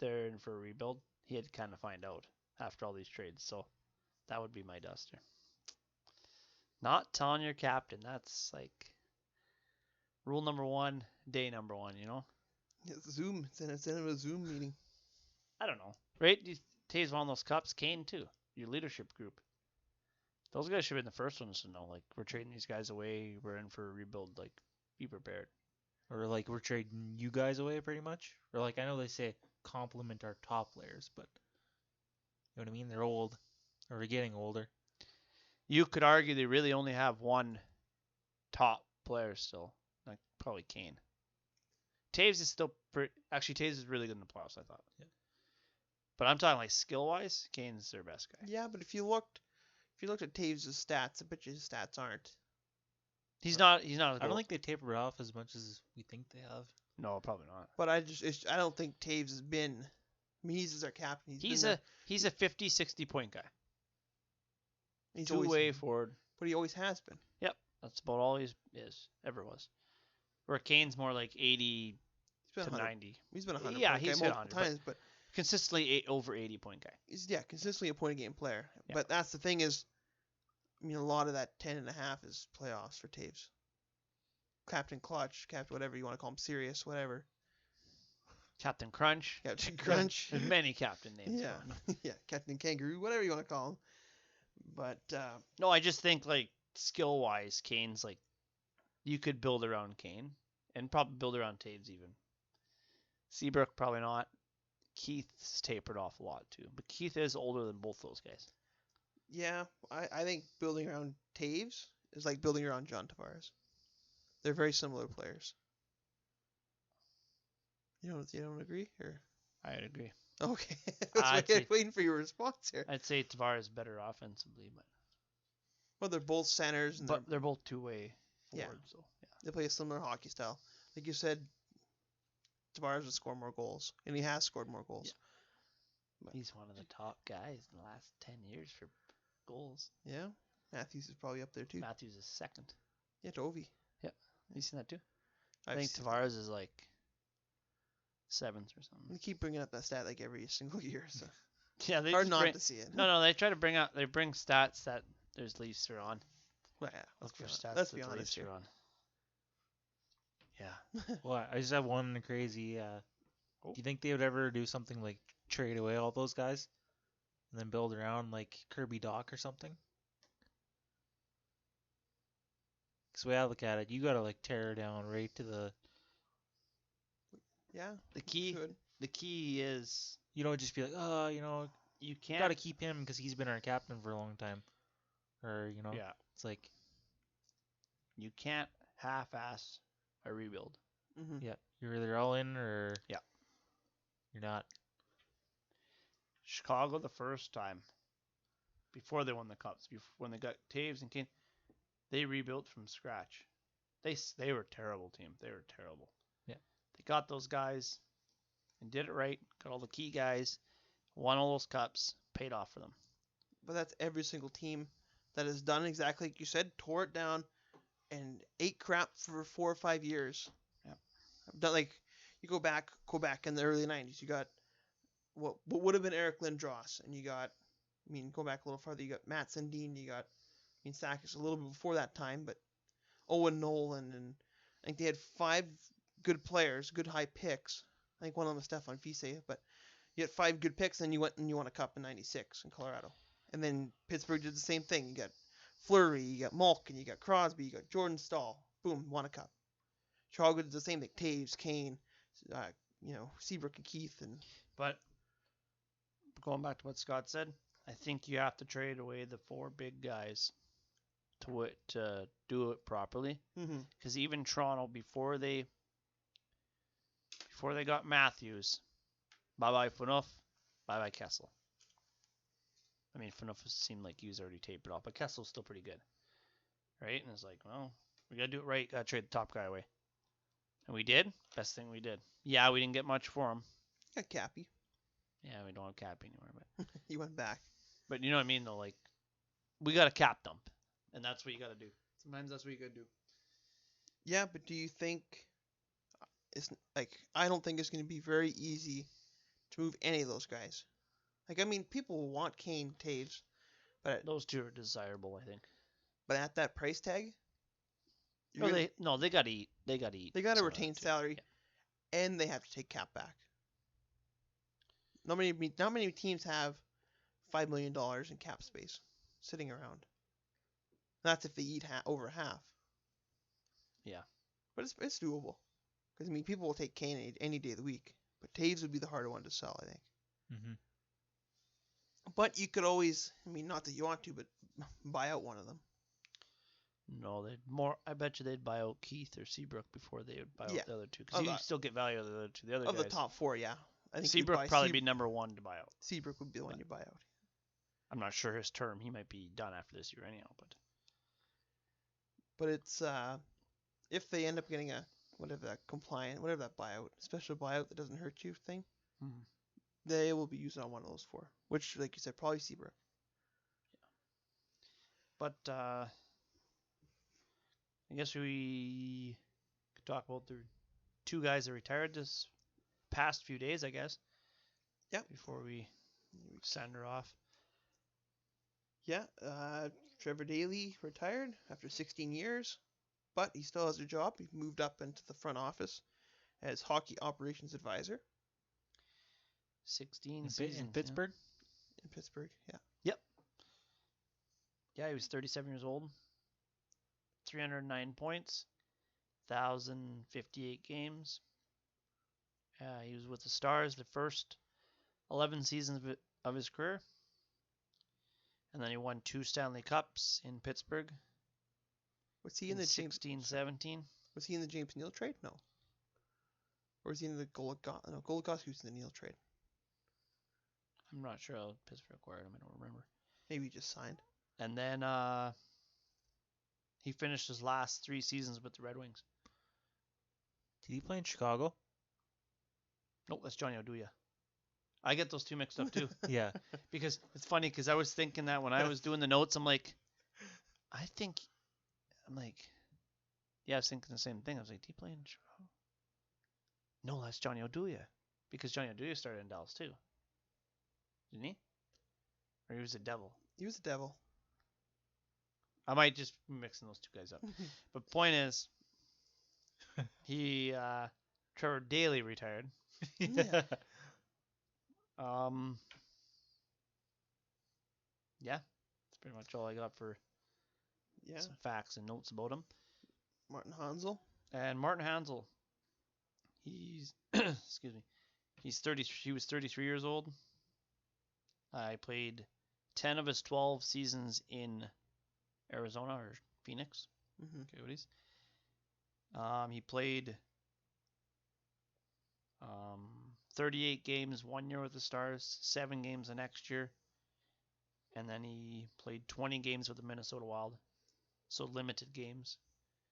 Speaker 2: they're in for a rebuild. He had to kind of find out after all these trades. So that would be my duster. Not telling your captain. That's like rule number 1, day number 1,
Speaker 1: It's Zoom. It's in a Zoom meeting.
Speaker 2: I don't know. Right? Taves won those cups. Kane, too. Your leadership group. Those guys should have been the first ones to know. Like, we're trading these guys away. We're in for a rebuild. Like, be prepared.
Speaker 3: Or like we're trading you guys away pretty much. Or like I know they say compliment our top players, but you know what I mean? They're old. Or they're getting older.
Speaker 2: You could argue they really only have one top player still. Like, probably Kane. Taves is still actually, Taves is really good in the playoffs, I thought.
Speaker 3: Yeah.
Speaker 2: But I'm talking like skill-wise, Kane's their best guy.
Speaker 1: Yeah, but if you looked at Taves' stats, I bet you his stats aren't.
Speaker 2: He's not as
Speaker 3: I
Speaker 2: good.
Speaker 3: don't think they tapered off as much as we think they have.
Speaker 2: No, probably not.
Speaker 1: But I don't think Taves has been. I mean, he's our captain.
Speaker 2: He's
Speaker 1: been
Speaker 2: a 50, 60 point guy.
Speaker 1: he's always,
Speaker 2: Two-way forward.
Speaker 1: but he always has been.
Speaker 2: Yep, that's about all he ever was. Where Kane's more like 80
Speaker 1: He's been
Speaker 2: to
Speaker 1: 100.
Speaker 2: 90.
Speaker 1: He's been 100.
Speaker 2: Yeah,
Speaker 1: point
Speaker 2: he's
Speaker 1: guy
Speaker 2: hit
Speaker 1: multiple
Speaker 2: 100,
Speaker 1: times, but
Speaker 2: Consistently over 80 point guy.
Speaker 1: he's consistently a point a game player.
Speaker 2: Yeah.
Speaker 1: But that's the thing is, I mean, a lot of that 10.5 is playoffs for Taves. Captain Clutch, Captain whatever you want to call him, Sirius, whatever.
Speaker 2: Captain Crunch.
Speaker 1: Captain Crunch.
Speaker 2: There's many captain names.
Speaker 1: Yeah,
Speaker 2: for him.
Speaker 1: yeah, Captain Kangaroo, whatever you want to call him. But
Speaker 2: No, I just think like skill-wise, Kane's like you could build around Kane and probably build around Taves even. Seabrook probably not. Keith's tapered off a lot too, but Keith is older than both those guys.
Speaker 1: yeah, I think building around Taves is like building around John Tavares. They're very similar players. You don't agree? Or
Speaker 2: I'd agree.
Speaker 1: okay,
Speaker 2: I'd say-
Speaker 1: waiting for your response here.
Speaker 2: I'd say Tavares better offensively,
Speaker 1: Well, they're both centers and
Speaker 2: but they're both two-way
Speaker 1: Yeah.
Speaker 2: forwards. So yeah.
Speaker 1: they play a similar hockey style. Like you said, Tavares would score more goals, and he has scored more goals.
Speaker 2: He's one of the top guys in the last 10 years for goals.
Speaker 1: Yeah, Matthews is probably up there too.
Speaker 2: Matthews is second.
Speaker 1: Yeah, Tovey.
Speaker 2: You seen that too? I
Speaker 1: I've
Speaker 2: think
Speaker 1: seen-
Speaker 2: Tavares is like seventh or
Speaker 1: They
Speaker 2: something.
Speaker 1: keep bringing up that stat like every single year, so
Speaker 2: Yeah, they
Speaker 1: hard
Speaker 2: just
Speaker 1: not
Speaker 2: bring,
Speaker 1: to see it.
Speaker 2: No, they try to bring out. They bring stats that there's Leafs are on.
Speaker 1: Well, yeah,
Speaker 2: Look for stats
Speaker 1: let's
Speaker 2: that
Speaker 1: be
Speaker 2: the
Speaker 1: honest
Speaker 2: Leafs
Speaker 1: here.
Speaker 2: are on. Yeah.
Speaker 3: Well, I just have one crazy. Do you think they would ever do something like trade away all those guys and then build around like Kirby Doc or something? Because the way I look at it, you gotta like tear down right to the.
Speaker 1: Yeah,
Speaker 2: The key.
Speaker 1: should.
Speaker 2: The key is
Speaker 3: You don't just be like, oh, you
Speaker 2: you can't.
Speaker 3: gotta keep him because he's been our captain for a long time, or
Speaker 2: Yeah.
Speaker 3: it's like,
Speaker 2: You can't half-ass a rebuild.
Speaker 1: Mm-hmm.
Speaker 3: yeah, you're either all in or
Speaker 2: Yeah.
Speaker 3: you're not.
Speaker 2: Chicago the first time, before they won the cups, when they got Taves and Kane, they rebuilt from scratch. They were a terrible team. They were terrible.
Speaker 3: Yeah.
Speaker 2: They got those guys and did it right. Got all the key guys, won all those cups, paid off for them.
Speaker 1: But that's every single team that has done exactly like you said, tore it down, and ate crap for 4 or 5 years.
Speaker 2: Yeah.
Speaker 1: Done like you go back in the early '90s. You got what would have been Eric Lindros, and you got, I mean, go back a little farther. You got Matt Sundin. You got, I mean, Sakic a little bit before that time, but Owen Nolan, and I think they had 5 good players, good high picks. I think one of them was Stefan Fiese, but You get 5 good picks, and you went and you won a cup in '96 in Colorado. And then Pittsburgh did the same thing. You got Fleury, you got Malkin, you got Crosby, you got Jordan Staal. Boom, won a cup. Chicago did the same thing. Taves, Kane, Seabrook and Keith, and
Speaker 2: But going back to what Scott said, I think you have to trade away the 4 big guys to do it properly. Because even Toronto, before they got Matthews, bye Phaneuf, bye Kessel. I mean, Phaneuf seemed like he was already tapered off, but Kessel's still pretty good, right? And it's like, well, we gotta do it right. Gotta trade the top guy away, and we did. Best thing we did. Yeah, we didn't get much for him.
Speaker 1: got Cappy.
Speaker 2: Yeah, we don't have Cap anymore, but
Speaker 1: He went back.
Speaker 2: but you know what I mean though. Like, we got a cap dump, and that's what you gotta do. Sometimes that's what you gotta do.
Speaker 1: Yeah, but do you think it's like I don't think it's going to be very easy to move any of those guys. Like I mean, people want Kane, Taves, but
Speaker 2: Those two are desirable, I think.
Speaker 1: at that price tag,
Speaker 2: They gotta eat. They gotta eat.
Speaker 1: they got to
Speaker 2: some of
Speaker 1: retain
Speaker 2: that too.
Speaker 1: salary,
Speaker 2: Yeah.
Speaker 1: and they have to take cap back. Not many teams have $5 million in cap space sitting around. That's if they eat over half.
Speaker 2: Yeah.
Speaker 1: But it's doable. Because I mean, people will take Kane any day of the week, but Taves would be the harder one to sell, I think.
Speaker 3: Mm-hmm.
Speaker 1: But you could always, I mean, not that you want to, but buy out one of them.
Speaker 2: No, they'd more. I bet you they'd buy out Keith or Seabrook before they would buy out
Speaker 1: Yeah.
Speaker 2: the other two,
Speaker 1: Of
Speaker 2: because you
Speaker 1: the-
Speaker 2: still get value out of the other two. The other
Speaker 1: Of
Speaker 2: guys,
Speaker 1: the top 4, yeah. I think you'd
Speaker 2: Seabrook
Speaker 1: buy
Speaker 2: probably be number 1 to buy out.
Speaker 1: Seabrook would be the one you buy out.
Speaker 2: I'm not sure his term. He might be done after this year anyhow.
Speaker 1: But it's if they end up getting a whatever that buyout, special buyout that doesn't hurt you thing,
Speaker 2: Mhm.
Speaker 1: they will be used on one of those 4. Which, like you said, probably Seabrook.
Speaker 2: But I guess we could talk about the 2 guys that retired this past few days, I guess.
Speaker 1: Yep.
Speaker 2: Before we send her off.
Speaker 1: Yeah, Trevor Daley retired after 16 years, but he still has a job. He moved up into the front office as hockey operations advisor
Speaker 2: 16 seasons.
Speaker 3: In Pittsburgh?
Speaker 1: in Pittsburgh. Yeah.
Speaker 2: Yeah, he was 37 years old. 309 points. 1,058 games. He was with the Stars the first 11 seasons of his career. And then he won 2 Stanley Cups in Pittsburgh.
Speaker 1: Was he in the James?
Speaker 2: 16-17.
Speaker 1: Was he in the James Neal trade? No. Or was he in the Goligoski? No, Goligoski was in the Neal trade.
Speaker 2: I'm not sure how Pittsburgh acquired him. I don't remember.
Speaker 1: Maybe he just signed.
Speaker 2: And then he finished his last 3 seasons with the Red Wings.
Speaker 3: Did he play in Chicago?
Speaker 2: Nope, that's Johnny Oduya. I get those two mixed up too.
Speaker 3: Yeah.
Speaker 2: Because it's funny because I was thinking that when I was doing the notes, I'm like, yeah, I was thinking the same thing. I was like, did he play in Chicago? No, that's Johnny Oduya. Because Johnny Oduya started in Dallas too. Didn't he? Or he was a Devil.
Speaker 1: He was a Devil.
Speaker 2: I might just be mixing those 2 guys up. But point is, Trevor Daley retired.
Speaker 1: Yeah.
Speaker 2: Yeah, that's pretty much all I got for
Speaker 1: Yeah.
Speaker 2: some facts and notes about him.
Speaker 1: Martin Hanzal.
Speaker 2: And Martin Hanzal, he's excuse me, he was 33 years old. I played 10 of his 12 seasons in Arizona or Phoenix
Speaker 1: Mm-hmm.
Speaker 2: Coyotes. He played 38 games 1 year with the Stars, 7 games the next year, and then he played 20 games with the Minnesota Wild, so limited games.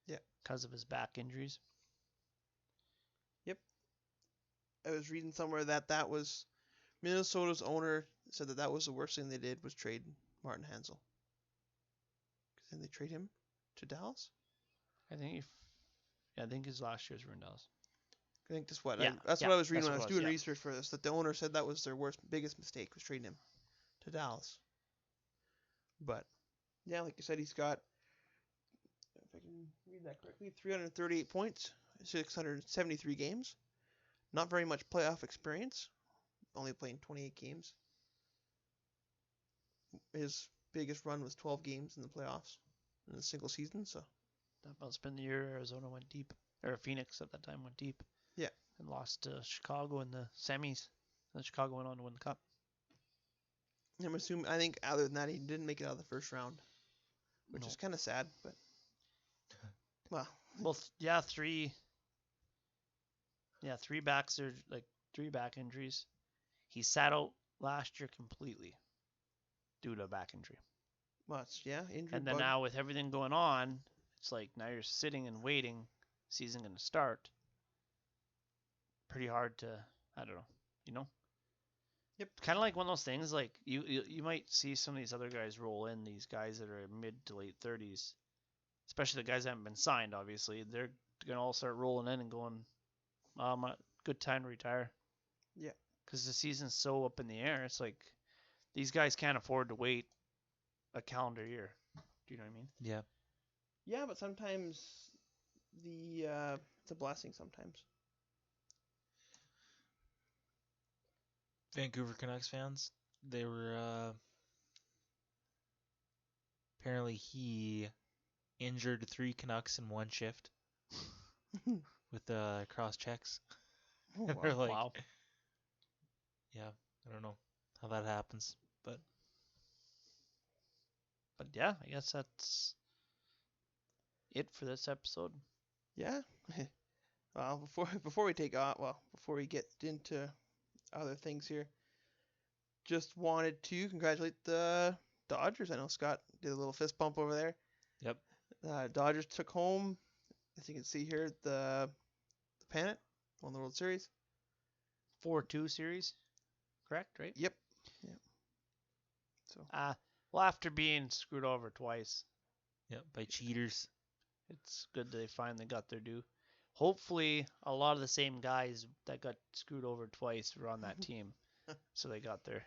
Speaker 1: Yeah.
Speaker 2: Because of his back injuries.
Speaker 1: I was reading somewhere that was Minnesota's owner said that was the worst thing they did was trade Martin Hanzal. Because then they trade him to Dallas.
Speaker 2: I think his last years were in Dallas.
Speaker 1: I think that's what
Speaker 2: Yeah,
Speaker 1: that's
Speaker 2: yeah,
Speaker 1: what I was reading
Speaker 2: that's
Speaker 1: when I
Speaker 2: what
Speaker 1: was
Speaker 2: it was,
Speaker 1: doing
Speaker 2: yeah.
Speaker 1: research for this. That the owner said that was their biggest mistake was trading him to Dallas. But yeah, like you said, he's got, if I can read that correctly, 338 points, 673 games. Not very much playoff experience, only playing 28 games. His biggest run was 12 games in the playoffs in a single season. So
Speaker 2: That must have been the year Arizona went deep, or Phoenix at that time went deep.
Speaker 1: Yeah.
Speaker 2: And lost to Chicago in the semis. And Chicago went on to win the cup.
Speaker 1: I'm assuming. I think other than that, he didn't make it out of the first round, which
Speaker 2: No.
Speaker 1: is kind of sad. But well,
Speaker 2: Well, yeah, three backs are like 3 back injuries. He sat out last year completely due to a back injury.
Speaker 1: much injury.
Speaker 2: And then
Speaker 1: bug.
Speaker 2: now with everything going on, it's like now you're sitting and waiting. Season going to start. Pretty hard to, I don't know,
Speaker 1: Yep.
Speaker 2: Kind of like one of those things. Like you might see some of these other guys roll in. These guys that are mid to late 30s, especially the guys that haven't been signed. Obviously, they're gonna all start rolling in and going, good time to retire.
Speaker 1: Yeah.
Speaker 2: Because the season's so up in the air. It's like these guys can't afford to wait a calendar year. Do you know what I mean?
Speaker 3: Yeah.
Speaker 1: Yeah, but sometimes it's a blessing. Sometimes.
Speaker 3: Vancouver Canucks fans, they were apparently he injured 3 Canucks in one shift with cross checks.
Speaker 1: Oh,
Speaker 3: And they're
Speaker 1: wow.
Speaker 3: like,
Speaker 2: Wow.
Speaker 3: yeah, I don't know how that happens, but
Speaker 2: But yeah, I guess that's it for this episode.
Speaker 1: Yeah. Well, before we take off, before we get into other things here, just wanted to congratulate the Dodgers. I know Scott did a little fist bump over there.
Speaker 3: Yep.
Speaker 1: Dodgers took home, as you can see here, the pennant, won the World Series.
Speaker 2: 4-2 series, correct? Right?
Speaker 1: Yep. So
Speaker 2: Well, after being screwed over twice,
Speaker 3: Yep, by cheaters.
Speaker 2: it's good they finally got their due. Hopefully, a lot of the same guys that got screwed over twice were on that team, so they got their,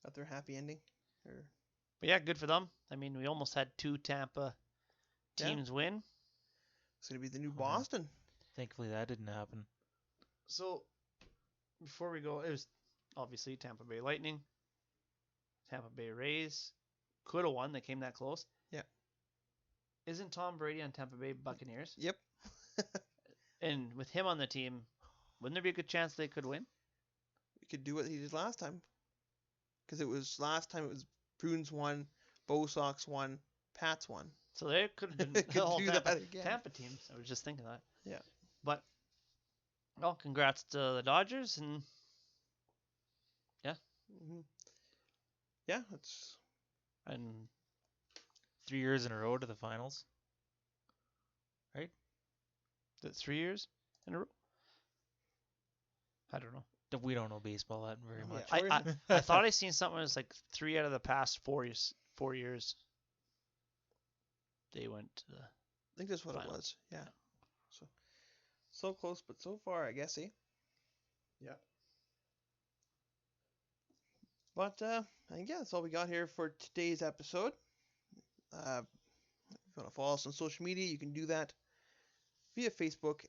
Speaker 1: got their happy ending.
Speaker 2: But yeah, good for them. I mean, we almost had 2 Tampa teams win.
Speaker 1: It's gonna be the new
Speaker 3: Mhm.
Speaker 1: Boston.
Speaker 3: Thankfully that didn't happen.
Speaker 2: So, before we go, it was obviously Tampa Bay Lightning, Tampa Bay Rays. Could have won. They came that close.
Speaker 1: Yeah.
Speaker 2: Isn't Tom Brady on Tampa Bay Buccaneers?
Speaker 1: Yep.
Speaker 2: And with him on the team, wouldn't there be a good chance they could win?
Speaker 1: We could do what he did last time. Because last time it was Bruins won, Bo Sox won, Pats won.
Speaker 2: So they could have been
Speaker 1: Could
Speaker 2: all
Speaker 1: do that again.
Speaker 2: Tampa teams. I was just thinking that.
Speaker 1: Yeah.
Speaker 2: But, well, congrats to the Dodgers. And
Speaker 1: Mm-hmm. Yeah, it's
Speaker 3: 3 years in a row to the finals.
Speaker 2: the 3 years in a row. I don't know.
Speaker 3: We don't know baseball that very much.
Speaker 2: I thought I seen something that was like 3 out of the past 4 years. 4 years. They went to the.
Speaker 1: I think that's what it
Speaker 2: Finals.
Speaker 1: was. Yeah. So close, but so far, I guess, eh?
Speaker 2: Yeah.
Speaker 1: But I think that's all we got here for today's episode. If you want to follow us on social media, you can do that via Facebook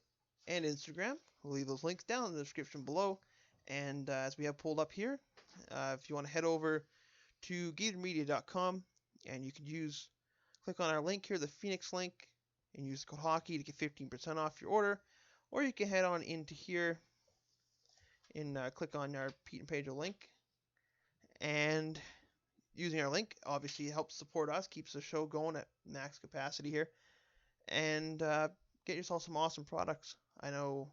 Speaker 1: and Instagram. We'll leave those links down in the description below. And as we have pulled up here, if you want to head over to gatormedia.com and you can click on our link here, the Phoenix link, and use the code hockey to get 15% off your order. Or you can head on into here and click on our Pete and Pedro link. And using our link obviously helps support us, keeps the show going at max capacity here. And get yourself some awesome products. I know.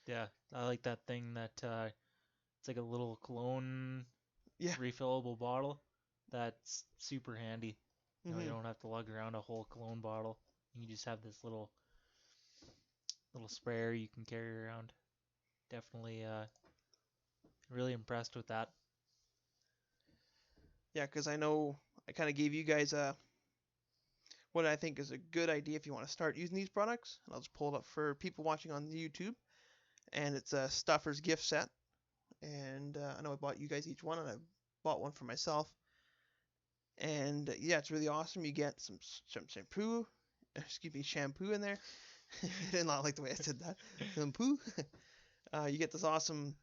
Speaker 3: Yeah, I like that thing that it's like a little cologne refillable bottle. That's super handy. You don't have to lug around a whole cologne bottle. You just have this little sprayer you can carry around. Definitely really impressed with that.
Speaker 1: Yeah, because I know I kind of gave you guys what I think is a good idea if you want to start using these products. And I'll just pull it up for people watching on YouTube. And it's a Stuffer's gift set. And I know I bought you guys each one, and I bought one for myself. And yeah, it's really awesome. You get some shampoo in there. I did not like the way I said that. Shampoo. You get this awesome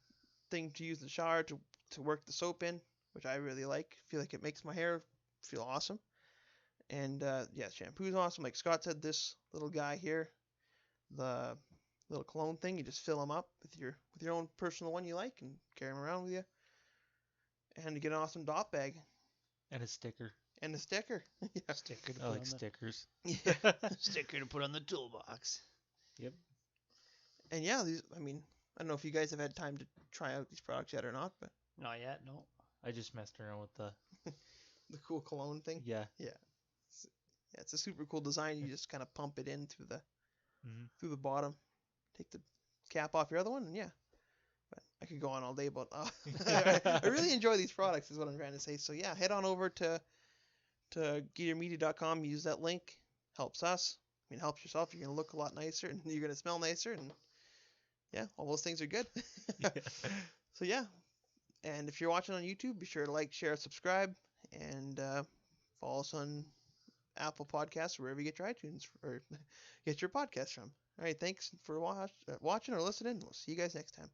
Speaker 1: thing to use in the shower to work the soap in, which I really like. Feel like it makes my hair feel awesome. And yeah, shampoo's awesome. Like Scott said, this little guy here, the little cologne thing, you just fill them up with your own personal one you like and carry them around with you. And you get an awesome dot bag.
Speaker 3: And a sticker.
Speaker 1: And a sticker. Yeah.
Speaker 2: Sticker to
Speaker 3: I
Speaker 2: put
Speaker 3: like
Speaker 2: on
Speaker 3: stickers.
Speaker 1: Yeah.
Speaker 2: sticker to put on the toolbox.
Speaker 3: Yep.
Speaker 1: And yeah, I don't know if you guys have had time to try out these products yet or not, but
Speaker 2: Not yet, no.
Speaker 3: I just messed around with
Speaker 1: the cool cologne thing.
Speaker 3: Yeah.
Speaker 1: It's a super cool design. You just kind of pump it in through the bottom, take the cap off your other one, and yeah. But I could go on all day about. I really enjoy these products, is what I'm trying to say. So yeah, head on over to gearmedia.com. Use that link. Helps us. Helps yourself. You're gonna look a lot nicer, and you're gonna smell nicer, and yeah, all those things are good. So yeah, and if you're watching on YouTube, be sure to like, share, subscribe, and follow us on Apple Podcasts, or wherever you get your iTunes or get your podcast from. All right, thanks for watching or listening. We'll see you guys next time.